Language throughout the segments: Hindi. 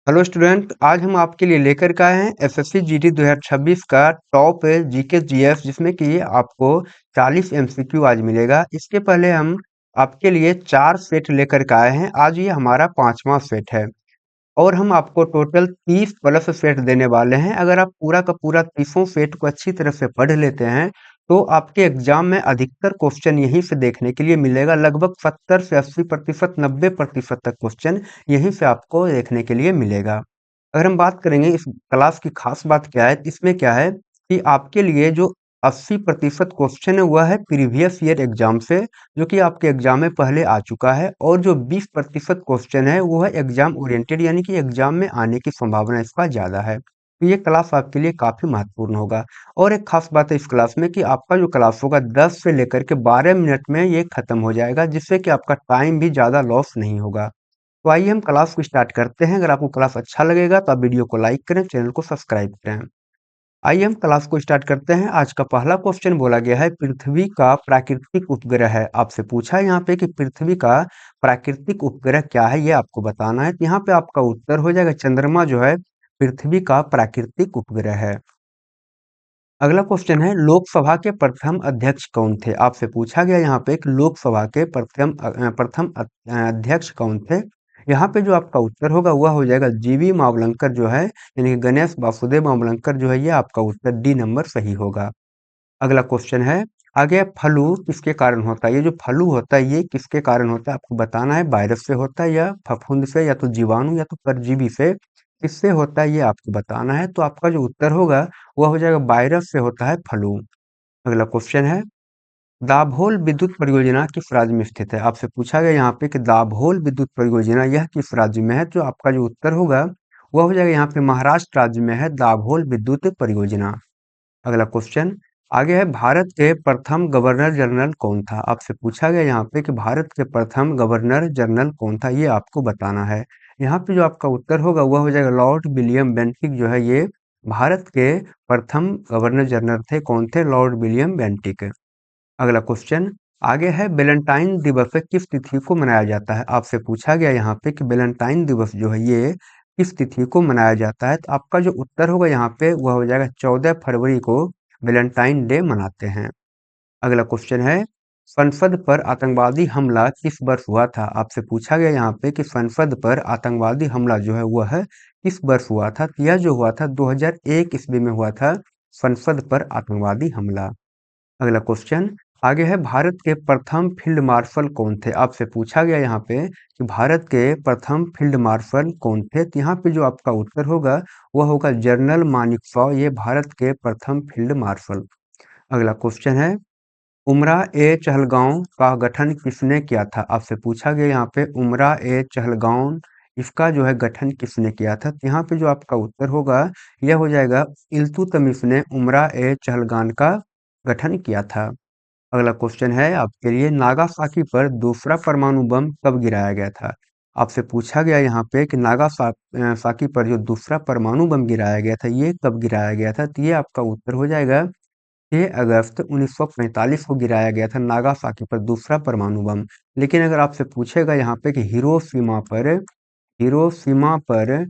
हेलो स्टूडेंट, आज हम आपके लिए लेकर के आए हैं एसएससी जीडी 2026 का टॉप जीके जीएस, जिसमें कि आपको 40 एमसीक्यू आज मिलेगा। इसके पहले हम आपके लिए 4 सेट लेकर के आए हैं। आज ये हमारा 5वां सेट है और हम आपको टोटल 30 प्लस सेट देने वाले हैं। अगर आप पूरा का पूरा 30 सेट को अच्छी तरह से पढ़ लेते हैं तो आपके एग्जाम में अधिकतर क्वेश्चन यहीं से देखने के लिए मिलेगा। लगभग 70 से 80%, 90% तक क्वेश्चन यहीं से आपको देखने के लिए मिलेगा। अगर हम बात करेंगे इस क्लास की खास बात क्या है, इसमें क्या है कि आपके लिए जो 80% क्वेश्चन है वह है प्रीवियस ईयर एग्जाम से, जो कि आपके एग्जाम में पहले आ चुका है, और जो 20% क्वेश्चन है वो है एग्जाम ओरिएंटेड, यानी कि एग्जाम में आने की संभावना इसका ज़्यादा है। तो ये क्लास आपके लिए काफ़ी महत्वपूर्ण होगा। और एक खास बात है इस क्लास में कि आपका जो क्लास होगा 10 से लेकर के 12 मिनट में ये खत्म हो जाएगा, जिससे कि आपका टाइम भी ज़्यादा लॉस नहीं होगा। तो आइए हम क्लास को स्टार्ट करते हैं। अगर आपको क्लास अच्छा लगेगा तो आप वीडियो को लाइक करें, चैनल को सब्सक्राइब करें। आइए हम क्लास को स्टार्ट करते हैं। आज का पहला क्वेश्चन बोला गया है, पृथ्वी का प्राकृतिक उपग्रह है। आपसे पूछा है यहाँ पे कि पृथ्वी का प्राकृतिक उपग्रह क्या है, ये आपको बताना है। तो यहाँ पे आपका उत्तर हो जाएगा चंद्रमा जो है पृथ्वी का प्राकृतिक उपग्रह है। अगला क्वेश्चन है, लोकसभा के प्रथम अध्यक्ष कौन थे। आपसे पूछा गया यहाँ पे कि लोकसभा के अध्यक्ष कौन थे। यहाँ पे जो आपका उत्तर होगा वह हो जाएगा जीवी मावलंकर जो है, यानी कि गणेश वासुदेव मावलंकर जो है, ये आपका उत्तर डी नंबर सही होगा। अगला क्वेश्चन है, आगे फ्लू किसके कारण होता है। ये जो फ्लू होता है ये किसके कारण होता है आपको बताना है। वायरस से होता है या फफूंद से या तो जीवाणु या तो परजीवी से, किससे होता है ये आपको बताना है। तो आपका जो उत्तर होगा वह हो जाएगा वायरस से होता है फ्लू। अगला क्वेश्चन है, दाभोल विद्युत परियोजना किस राज्य में स्थित है। आपसे पूछा गया यहाँ पे कि दाभोल विद्युत परियोजना यह किस राज्य में है। तो आपका जो उत्तर होगा वह हो जाएगा यहाँ पे महाराष्ट्र राज्य में है दाभोल विद्युत परियोजना। अगला क्वेश्चन आगे है, भारत के प्रथम गवर्नर जनरल कौन था। आपसे पूछा गया यहाँ पे कि भारत के प्रथम गवर्नर जनरल कौन था, ये आपको बताना है। यहाँ पे जो आपका उत्तर होगा वह हो जाएगा लॉर्ड विलियम बेंटिक जो है, ये भारत के प्रथम गवर्नर जनरल थे। कौन थे? Lord William Bentinck. अगला क्वेश्चन आगे है, वैलेंटाइन दिवस किस तिथि को मनाया जाता है। आपसे पूछा गया यहाँ पे कि वैलेंटाइन दिवस जो है ये किस तिथि को मनाया जाता है। तो आपका जो उत्तर होगा यहाँ पे वह हो जाएगा 14 फरवरी को वैलेंटाइन डे मनाते हैं। अगला क्वेश्चन है, संसद पर आतंकवादी हमला किस वर्ष हुआ था। आपसे पूछा गया यहाँ पे कि संसद पर आतंकवादी हमला जो है वह है किस वर्ष हुआ था। तो यह जो हुआ था 2001 ईस्वी में हुआ था संसद पर आतंकवादी हमला। अगला क्वेश्चन आगे है, भारत के प्रथम फील्ड मार्शल कौन थे। आपसे पूछा गया यहाँ पे कि भारत के प्रथम फील्ड मार्शल कौन थे। तो यहाँ पे जो आपका उत्तर होगा वह होगा जनरल मानेकशॉ, ये भारत के प्रथम फील्ड मार्शल। अगला क्वेश्चन है, उमरा ए चहलगांव का गठन किसने किया था। आपसे पूछा गया यहाँ पे उमरा ए चहलगांव, इसका जो है गठन किसने किया था। तो यहाँ पे जो आपका उत्तर होगा यह हो जाएगा इल्तुतमिश ने उमरा ए चहलगांव का गठन किया था। अगला क्वेश्चन है आपके लिए, नागासाकी पर दूसरा परमाणु बम कब गिराया गया था। आपसे पूछा गया यहाँ पे कि नागासाकी पर जो दूसरा परमाणु बम गिराया गया था ये कब गिराया गया था। तो ये आपका उत्तर हो जाएगा 6 अगस्त 1945 को गिराया गया था नागासाकी पर दूसरा परमाणु बम। लेकिन अगर आपसे पूछेगा यहाँ पे कि हिरोशिमा पर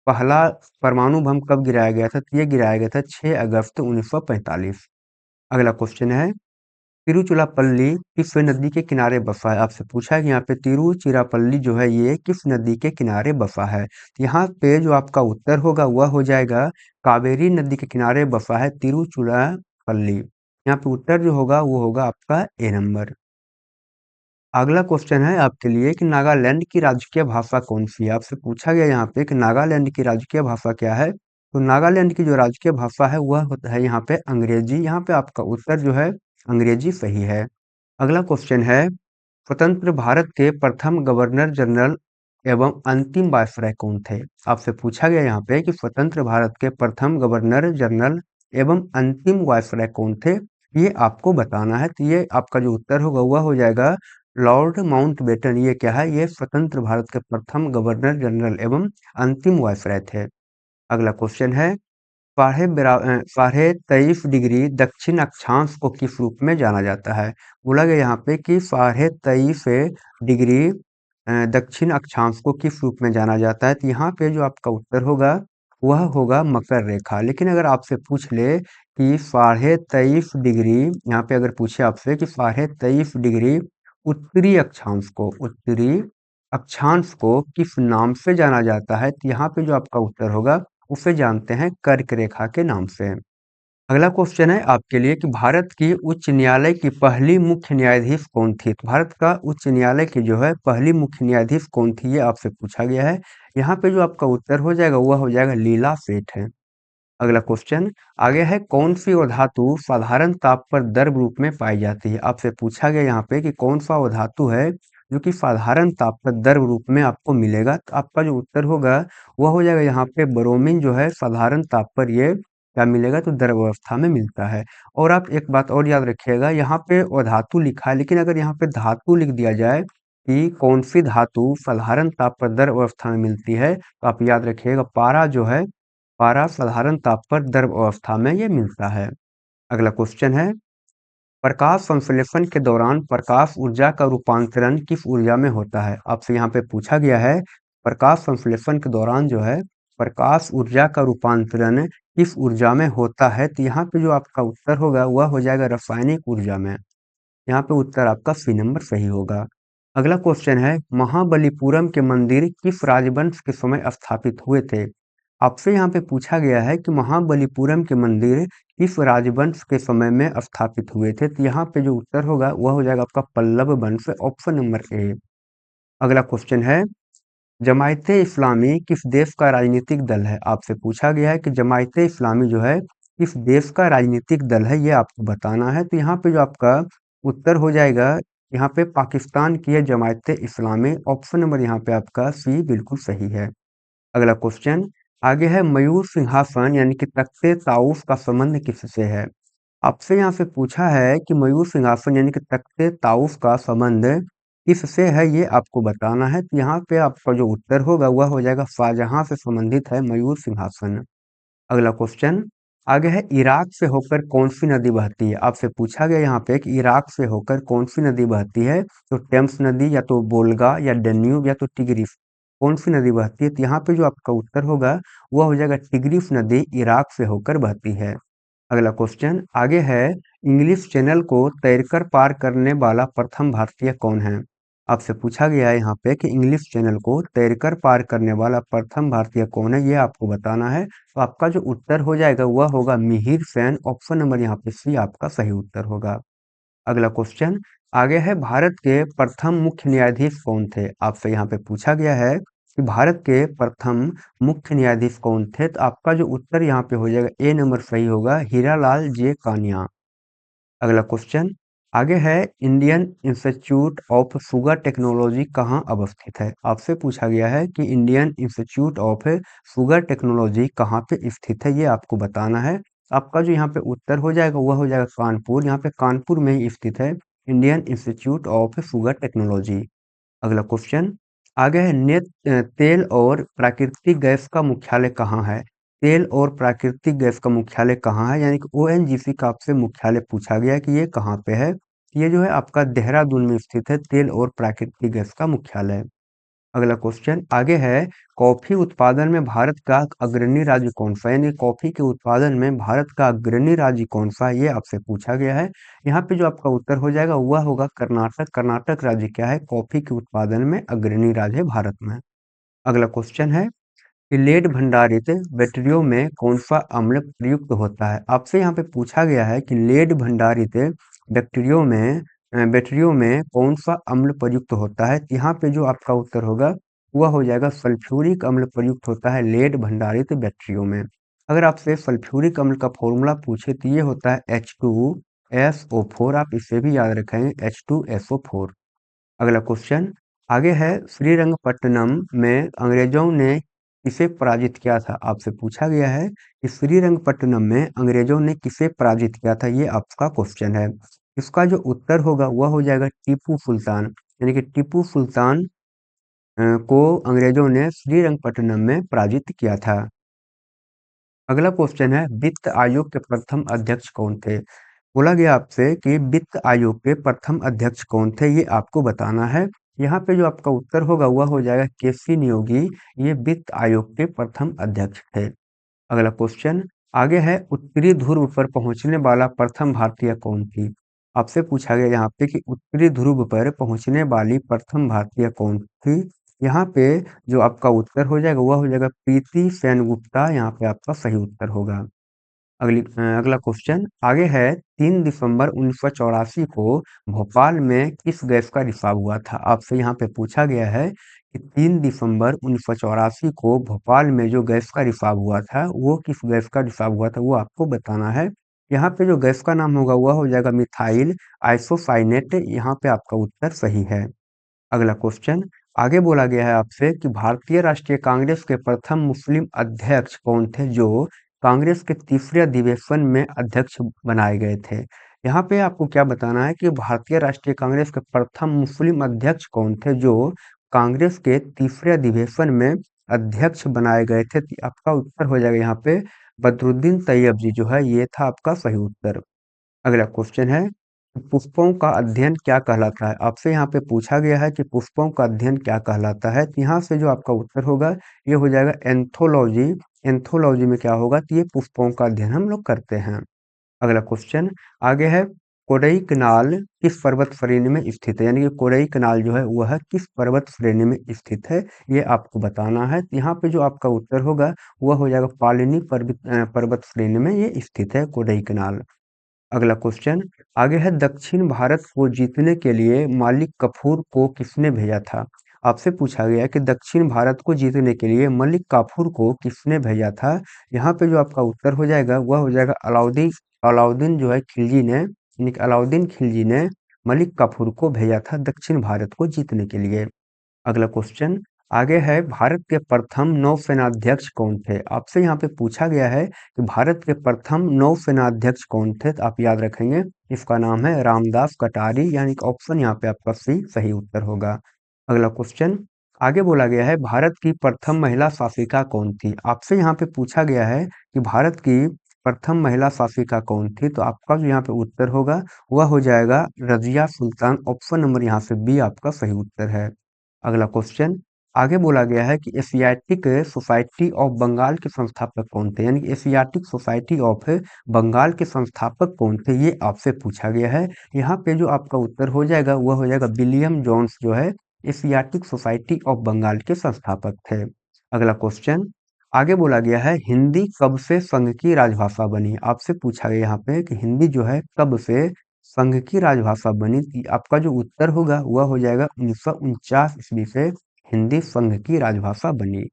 पहला परमाणु बम कब गिराया गया था, तो ये गिराया गया था 6 अगस्त 1945। अगला क्वेश्चन है, तिरुचिरापल्ली किस नदी के किनारे बसा है। आपसे पूछा है कि यहाँ पे तिरुचिरापल्ली जो है ये किस नदी के किनारे बसा है। यहाँ पे जो आपका उत्तर होगा वह हो जाएगा कावेरी नदी के किनारे बसा है तिरुचिरापल्ली। यहाँ पे उत्तर जो होगा वो होगा आपका ए नंबर। अगला क्वेश्चन है आपके लिए कि नागालैंड की राजकीय भाषा कौन सी है। आपसे पूछा गया यहाँ पे कि नागालैंड की राजकीय भाषा क्या है। तो नागालैंड की जो राजकीय भाषा है वह होता है यहाँ पे अंग्रेजी। यहाँ पे आपका उत्तर जो है अंग्रेजी सही है। अगला क्वेश्चन है, स्वतंत्र भारत के प्रथम गवर्नर जनरल एवं अंतिम वायसराय कौन थे। आपसे पूछा गया यहाँ पे कि स्वतंत्र भारत के प्रथम गवर्नर जनरल एवं अंतिम वायसराय कौन थे, ये आपको बताना है। तो ये आपका जो उत्तर होगा वह हो जाएगा लॉर्ड माउंटबेटन। ये क्या है? ये स्वतंत्र भारत के प्रथम गवर्नर जनरल एवं अंतिम वायसराय थे। अगला क्वेश्चन है, 23.5 दक्षिण अक्षांश को किस रूप में जाना जाता है। बोला गया यहाँ पे कि 23.5 डिग्री दक्षिण अक्षांश को किस रूप में जाना जाता है? तो यहाँ पे जो आपका उत्तर होगा वह होगा मकर रेखा। लेकिन अगर आपसे पूछ ले कि 23.5 डिग्री, यहाँ पे अगर पूछे आपसे कि 23.5 डिग्री उत्तरी अक्षांश को किस नाम से जाना जाता है? तो यहाँ पे जो आपका उत्तर होगा उसे जानते हैं कर्क रेखा के नाम से। अगला क्वेश्चन है आपके लिए कि भारत की उच्च न्यायालय की पहली मुख्य न्यायाधीश कौन थी? तो भारत का उच्च न्यायालय की जो है पहली मुख्य न्यायाधीश कौन थी, ये आपसे पूछा गया है। यहाँ पे जो आपका उत्तर हो जाएगा वह हो जाएगा लीला सेठ है। अगला क्वेश्चन आगे है, कौन सी वो धातु साधारण ताप पर द्रव रूप में पाई जाती है? आपसे पूछा गया यहाँ पे कि कौन सा वो धातु है जो कि साधारण ताप पर द्रव रूप में आपको मिलेगा। तो आपका जो उत्तर होगा वह हो जाएगा यहाँ पे ब्रोमीन जो है साधारण ताप पर ये क्या मिलेगा, तो द्रव अवस्था में मिलता है। और आप एक बात और याद रखिएगा, यहाँ पे वो धातु लिखा है लेकिन अगर यहाँ पे धातु लिख दिया जाए कि कौन सी धातु साधारण ताप पर द्रव अवस्था में मिलती है, तो आप याद रखिएगा पारा जो है, पारा साधारण ताप पर द्रव अवस्था में ये मिलता है। अगला क्वेश्चन है, प्रकाश संश्लेषण के दौरान प्रकाश ऊर्जा का रूपांतरण किस ऊर्जा में होता है? आपसे यहाँ पे पूछा गया है प्रकाश संश्लेषण के दौरान जो है प्रकाश ऊर्जा का रूपांतरण किस ऊर्जा में होता है? तो यहाँ पे जो आपका उत्तर होगा वह हो जाएगा रासायनिक ऊर्जा में। यहाँ पे उत्तर आपका सी नंबर सही होगा। अगला क्वेश्चन है, महाबलीपुरम के मंदिर किस राजवंश के समय स्थापित हुए थे? आपसे यहाँ पे पूछा गया है कि महाबलीपुरम के मंदिर किस राजवंश के समय में स्थापित हुए थे? तो यहाँ पे जो उत्तर होगा वह हो जाएगा आपका पल्लव वंश, ऑप्शन नंबर ए। अगला क्वेश्चन है, जमायते इस्लामी किस देश का राजनीतिक दल है? आपसे पूछा गया है कि जमायते इस्लामी जो है किस देश का राजनीतिक दल है, ये आपको बताना है। तो यहाँ पे जो आपका उत्तर हो जाएगा, यहाँ पे पाकिस्तान की है जमायते इस्लामी, ऑप्शन नंबर यहाँ पे आपका सी बिल्कुल सही है। अगला क्वेश्चन आगे है, मयूर सिंहासन यानी कि तख्ते ताऊस का संबंध किससे है? आपसे यहाँ से पूछा है कि मयूर सिंहासन यानी कि तख्ते ताऊस का संबंध किससे है, ये आपको बताना है। तो यहाँ पे आपका जो उत्तर होगा वह हो जाएगा शाहजहां से संबंधित है मयूर सिंहासन। अगला क्वेश्चन आगे है, इराक से होकर कौन सी नदी बहती है? आपसे पूछा गया यहाँ पे कि इराक से होकर कौन सी नदी बहती है, तो टेम्स नदी या तो बोल्गा या डेन्यूब या तो टिग्रिस, कौन सी नदी बहती है? तो यहाँ पे जो आपका उत्तर होगा वह हो जाएगा टिग्रिस नदी इराक से होकर बहती है। अगला क्वेश्चन आगे है, इंग्लिश चैनल को तैरकर पार करने वाला प्रथम भारतीय कौन है? आपसे पूछा गया है यहाँ पे कि इंग्लिश चैनल को तैरकर पार करने वाला प्रथम भारतीय कौन है, ये आपको बताना है। तो आपका जो उत्तर हो जाएगा वह होगा मिहिर सेन, ऑप्शन नंबर यहाँ पे सी आपका सही उत्तर होगा। अगला क्वेश्चन आगे है, भारत के प्रथम मुख्य न्यायाधीश कौन थे? आपसे यहाँ पे पूछा गया है कि भारत के प्रथम मुख्य न्यायाधीश कौन थे? तो आपका जो उत्तर यहाँ पे हो जाएगा ए नंबर सही होगा, हीरालाल जे कानिया। अगला क्वेश्चन आगे है, Indian institute of sugar technology कहाँ अवस्थित है? आपसे पूछा गया है कि Indian institute of sugar technology कहाँ पे स्थित है, ये आपको बताना है। आपका जो यहाँ पे उत्तर हो जाएगा वह हो जाएगा कानपुर, यहाँ पे कानपुर में ही स्थित है Indian institute of sugar technology. अगला क्वेश्चन आगे है, तेल और प्राकृतिक गैस का मुख्यालय कहाँ है? तेल और प्राकृतिक गैस का मुख्यालय कहाँ है, यानी कि ओएनजीसी का आपसे मुख्यालय पूछा गया है कि ये कहाँ पे है। ये जो है आपका देहरादून में स्थित है तेल और प्राकृतिक गैस का मुख्यालय। अगला क्वेश्चन आगे है, कॉफी उत्पादन में भारत का अग्रणी राज्य कौन सा है, यानी कॉफी के उत्पादन में भारत का अग्रणी राज्य कौन सा है, ये आपसे पूछा गया है। यहाँ पे जो आपका उत्तर हो जाएगा वह होगा कर्नाटक। कर्नाटक राज्य क्या है, कॉफी के उत्पादन में अग्रणी राज्य है भारत में। अगला क्वेश्चन है कि लेड भंडारित बैटरियों में कौन सा अम्ल प्रयुक्त होता है? आपसे यहाँ पे पूछा गया है कि लेड भंडारित बैटरियों में कौन सा अम्ल प्रयुक्त होता है? यहाँ पे जो आपका उत्तर होगा वह हो जाएगा सल्फ्यूरिक अम्ल प्रयुक्त होता है लेड भंडारित बैटरियों में। अगर आपसे सल्फ्यूरिक अम्ल का फॉर्मूला पूछे तो ये होता है H2SO4, आप इसे भी याद रखेंगे H2SO4। अगला क्वेश्चन आगे है, श्रीरंगपट्टनम में अंग्रेजों ने किसे पराजित किया था? आपसे पूछा गया है कि श्रीरंगपट्टनम में अंग्रेजों ने किसे पराजित किया था, ये आपका क्वेश्चन है। इसका जो उत्तर होगा वह हो जाएगा टीपू सुल्तान, यानी कि टीपू सुल्तान को अंग्रेजों ने श्रीरंगपट्टनम में पराजित किया था। अगला क्वेश्चन है, वित्त आयोग के प्रथम अध्यक्ष कौन थे? बोला गया आपसे कि वित्त आयोग के प्रथम अध्यक्ष कौन थे, ये आपको बताना है। यहाँ पे जो आपका उत्तर होगा वह हो जाएगा केसी नियोगी, ये वित्त आयोग के प्रथम अध्यक्ष थे। अगला क्वेश्चन आगे है, उत्तरी ध्रुव पर पहुंचने वाला प्रथम भारतीय कौन थी? आपसे पूछा गया यहाँ पे कि उत्तरी ध्रुव पर पहुंचने वाली प्रथम भारतीय कौन थी? यहाँ पे जो आपका उत्तर हो जाएगा वह हो जाएगा प्रीति सेनगुप्ता, यहाँ पे आपका सही उत्तर होगा। अगला क्वेश्चन आगे है, 3 दिसंबर 1984 को भोपाल में किस गैस का रिसाव हुआ था? आपसे यहाँ पे पूछा गया है कि 3 दिसंबर 1984 को भोपाल में जो गैस का रिसाव हुआ था वो किस गैस का रिसाव हुआ था, वो आपको बताना है। यहाँ पे जो गैस का नाम होगा वह हो जाएगा मिथाइल आइसोसाइनेट, यहाँ पे आपका उत्तर सही है। अगला क्वेश्चन आगे बोला गया है आपसे कि भारतीय राष्ट्रीय कांग्रेस के प्रथम मुस्लिम अध्यक्ष कौन थे जो कांग्रेस के तीसरे अधिवेशन में अध्यक्ष बनाए गए थे? यहाँ पे आपको क्या बताना है कि भारतीय राष्ट्रीय कांग्रेस के प्रथम मुस्लिम अध्यक्ष कौन थे जो कांग्रेस के तीसरे अधिवेशन में अध्यक्ष बनाए गए थे? आपका उत्तर हो जाएगा यहाँ पे बदरुद्दीन तैयब जी जो है, ये था आपका सही उत्तर। अगला क्वेश्चन है, पुष्पों का अध्ययन क्या कहलाता है? आपसे यहाँ पे पूछा गया है कि पुष्पों का अध्ययन क्या कहलाता है, तो यहाँ से जो आपका उत्तर होगा ये हो जाएगा एंथोलॉजी। एंथोलॉजी में क्या होगा, तो ये पुष्पों का अध्ययन हम लोग करते हैं। अगला क्वेश्चन आगे है, कोडई कनाल किस पर्वत श्रेणी में स्थित है? यानी कि कोडई कनाल जो है वह किस पर्वत श्रेणी में स्थित है, ये आपको बताना है। तो यहाँ पे जो आपका उत्तर होगा वह हो जाएगा पालिनी पर्वत श्रेणी में ये स्थित है कोडई कनाल। अगला क्वेश्चन आगे है, दक्षिण भारत को जीतने के लिए मलिक काफूर को किसने भेजा था? आपसे पूछा गया है कि दक्षिण भारत को जीतने के लिए मलिक काफूर को किसने भेजा था? यहाँ पे जो आपका उत्तर हो जाएगा वह हो जाएगा अलाउद्दीन। अलाउद्दीन जो है खिलजी ने, यानी कि अलाउद्दीन खिलजी ने मलिक काफूर को भेजा था दक्षिण भारत को जीतने के लिए। अगला क्वेश्चन आगे है, भारत के प्रथम नौसेनाध्यक्ष कौन थे? आपसे यहाँ पे पूछा गया है कि भारत के प्रथम नौसेनाध्यक्ष कौन थे, तो आप याद रखेंगे इसका नाम है रामदास कटारी, यानी कि ऑप्शन यहाँ पे आपका सी सही उत्तर होगा। अगला क्वेश्चन आगे बोला गया है, भारत की प्रथम महिला शासिका कौन थी? आपसे यहाँ पे पूछा गया है कि भारत की प्रथम महिला शासिका कौन थी, तो आपका जो यहाँ पे उत्तर होगा वह हो जाएगा रजिया सुल्तान, ऑप्शन नंबर यहाँ से बी आपका सही उत्तर है। अगला क्वेश्चन आगे बोला गया है कि एशियाटिक सोसाइटी ऑफ बंगाल के संस्थापक कौन थे? यानी कि एशियाटिक सोसाइटी ऑफ बंगाल के संस्थापक कौन थे, ये आपसे पूछा गया है। यहाँ पे जो आपका उत्तर हो जाएगा वह हो जाएगा विलियम जोन्स जो है एशियाटिक सोसाइटी ऑफ बंगाल के संस्थापक थे। अगला क्वेश्चन आगे बोला गया है, हिंदी कब से संघ की राजभाषा बनी? आपसे पूछा गया यहाँ पे कि हिंदी जो है कब से संघ की राजभाषा बनी, आपका जो उत्तर होगा वह हो जाएगा 1949 ईस्वी से हिंदी संघ की राजभाषा बनी।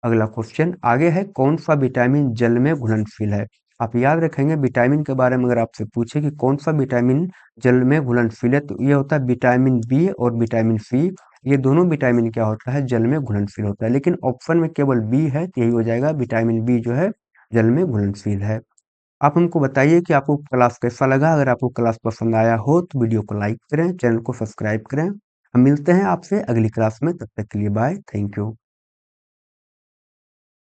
अगला क्वेश्चन आगे है, कौन सा विटामिन जल में घुलनशील है? आप याद रखेंगे विटामिन के बारे में अगर आपसे पूछे कि कौन सा विटामिन जल में घुलनशील है, तो ये होता है विटामिन बी और विटामिन सी। ये दोनों विटामिन क्या होता है, जल में घुलनशील होता है, लेकिन ऑप्शन में केवल बी है, तो यही हो जाएगा विटामिन बी जो है जल में घुलनशील है। आप हमको बताइए कि आपको क्लास कैसा लगा? अगर आपको क्लास पसंद आया हो तो वीडियो को लाइक करें, चैनल को सब्सक्राइब करें। हम मिलते हैं आपसे अगली क्लास में, तब तक के लिए बाय, थैंक यू।